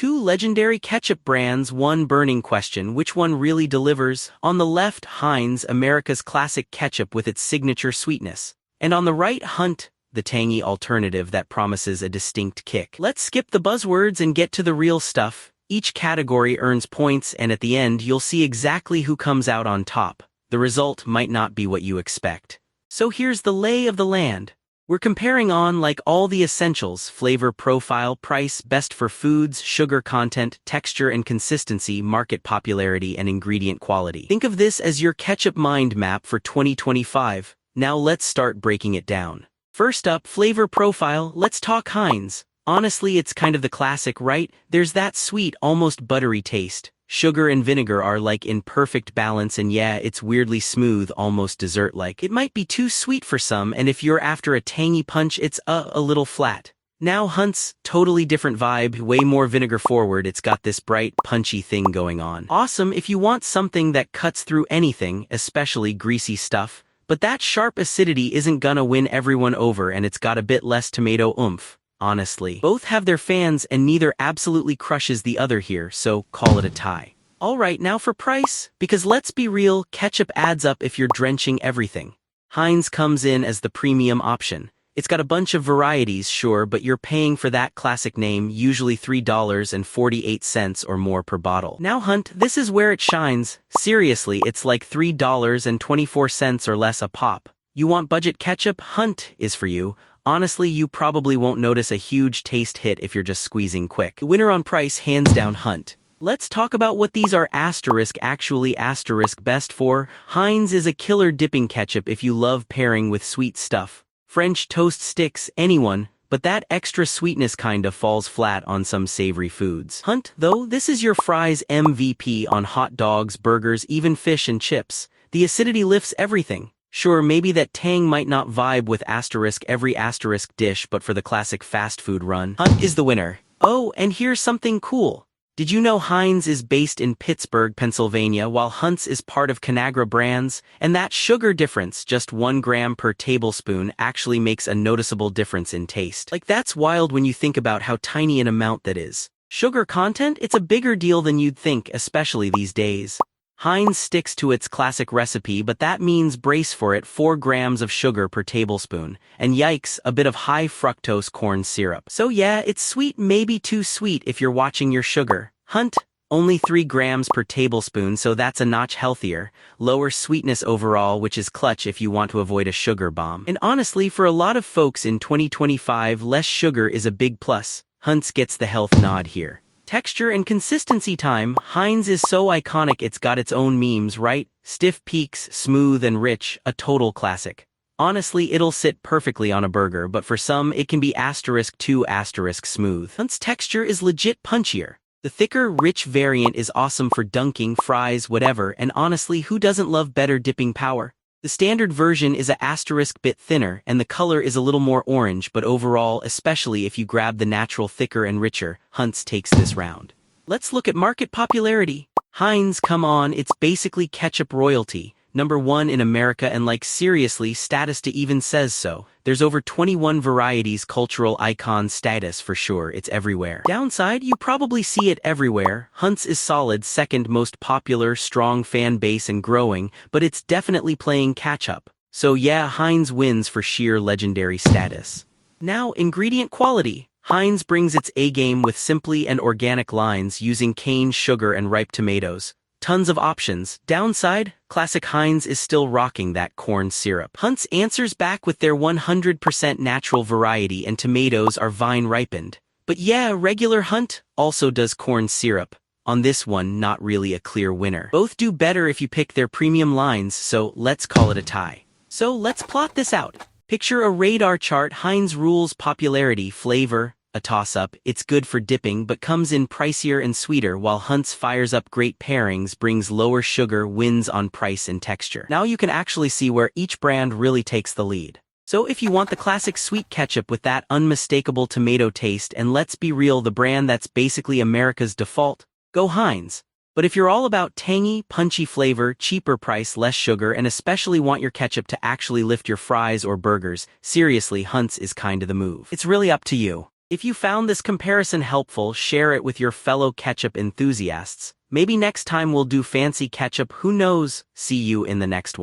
Two legendary ketchup brands, one burning question, which one really delivers? On the left, Heinz, America's classic ketchup with its signature sweetness. And on the right, Hunt, the tangy alternative that promises a distinct kick. Let's skip the buzzwords and get to the real stuff. Each category earns points, and at the end you'll see exactly who comes out on top. The result might not be what you expect. So here's the lay of the land. We're comparing on like all the essentials: flavor profile, price, best for foods, sugar content, texture and consistency, market popularity, and ingredient quality. Think of this as your ketchup mind map for 2025. Now let's start breaking it down. First up, flavor profile. Let's talk Heinz. Honestly, it's kind of the classic, right? There's that sweet, almost buttery taste. Sugar and vinegar are like in perfect balance, and yeah, it's weirdly smooth, almost dessert-like. It might be too sweet for some, and if you're after a tangy punch, it's a little flat. Now Hunt's, totally different vibe, way more vinegar forward. It's got this bright, punchy thing going on. Awesome if you want something that cuts through anything, especially greasy stuff. But that sharp acidity isn't gonna win everyone over, and it's got a bit less tomato oomph. Honestly, both have their fans and neither absolutely crushes the other here, so call it a tie. Alright, now for price, because let's be real, ketchup adds up if you're drenching everything. Heinz comes in as the premium option. It's got a bunch of varieties, sure, but you're paying for that classic name, usually $3.48 or more per bottle. Now Hunt, this is where it shines. Seriously, it's like $3.24 or less a pop. You want budget ketchup? Hunt is for you. Honestly, you probably won't notice a huge taste hit if you're just squeezing quick. The winner on price, hands down, Hunt. Let's talk about what these are actually best for. Heinz is a killer dipping ketchup if you love pairing with sweet stuff. French toast sticks, anyone, but that extra sweetness kinda falls flat on some savory foods. Hunt, though, this is your fries MVP on hot dogs, burgers, even fish and chips. The acidity lifts everything. Sure, maybe that tang might not vibe with every dish, but for the classic fast food run, Hunt is the winner. Oh, and here's something cool. Did you know Heinz is based in Pittsburgh, Pennsylvania, while Hunt's is part of Conagra Brands? And that sugar difference, just 1 gram per tablespoon, actually makes a noticeable difference in taste. Like, that's wild when you think about how tiny an amount that is. Sugar content? It's a bigger deal than you'd think, especially these days. Heinz sticks to its classic recipe, but that means brace for it: 4 grams of sugar per tablespoon. And yikes, a bit of high fructose corn syrup. So yeah, it's sweet, maybe too sweet if you're watching your sugar. Hunt, only 3 grams per tablespoon, so that's a notch healthier. Lower sweetness overall, which is clutch if you want to avoid a sugar bomb. And honestly, for a lot of folks in 2025, less sugar is a big plus. Hunt's gets the health nod here. Texture and consistency time. Heinz is so iconic it's got its own memes, right? Stiff peaks, smooth and rich, a total classic. Honestly, it'll sit perfectly on a burger, but for some it can be *2* smooth. Hunt's texture is legit punchier. The thicker, rich variant is awesome for dunking, fries, whatever, and honestly, who doesn't love better dipping power? The standard version is a bit thinner, and the color is a little more orange, but overall, especially if you grab the natural thicker and richer, Hunt's takes this round. Let's look at market popularity. Heinz, come on, it's basically ketchup royalty. #1 in America, and like seriously, status to even says so. There's over 21 varieties, cultural icon status for sure, it's everywhere. Downside, you probably see it everywhere. Hunt's is solid, second most popular, strong fan base and growing, but it's definitely playing catch up. So yeah, Heinz wins for sheer legendary status. Now, ingredient quality. Heinz brings its A-game with simply and organic lines using cane sugar and ripe tomatoes. Tons of options. Downside, classic Heinz is still rocking that corn syrup. Hunt's answers back with their 100% natural variety, and tomatoes are vine ripened. But yeah, regular Hunt also does corn syrup. On this one, not really a clear winner. Both do better if you pick their premium lines, so let's call it a tie. So let's plot this out. Picture a radar chart. Heinz rules popularity, flavor, a toss-up. It's good for dipping but comes in pricier and sweeter, while Hunt's fires up great pairings, brings lower sugar, wins on price and texture. Now you can actually see where each brand really takes the lead. So if you want the classic sweet ketchup with that unmistakable tomato taste, and let's be real, the brand that's basically America's default, go Heinz. But if you're all about tangy, punchy flavor, cheaper price, less sugar, and especially want your ketchup to actually lift your fries or burgers, seriously, Hunt's is kinda the move. It's really up to you. If you found this comparison helpful, share it with your fellow ketchup enthusiasts. Maybe next time we'll do fancy ketchup, who knows? See you in the next one.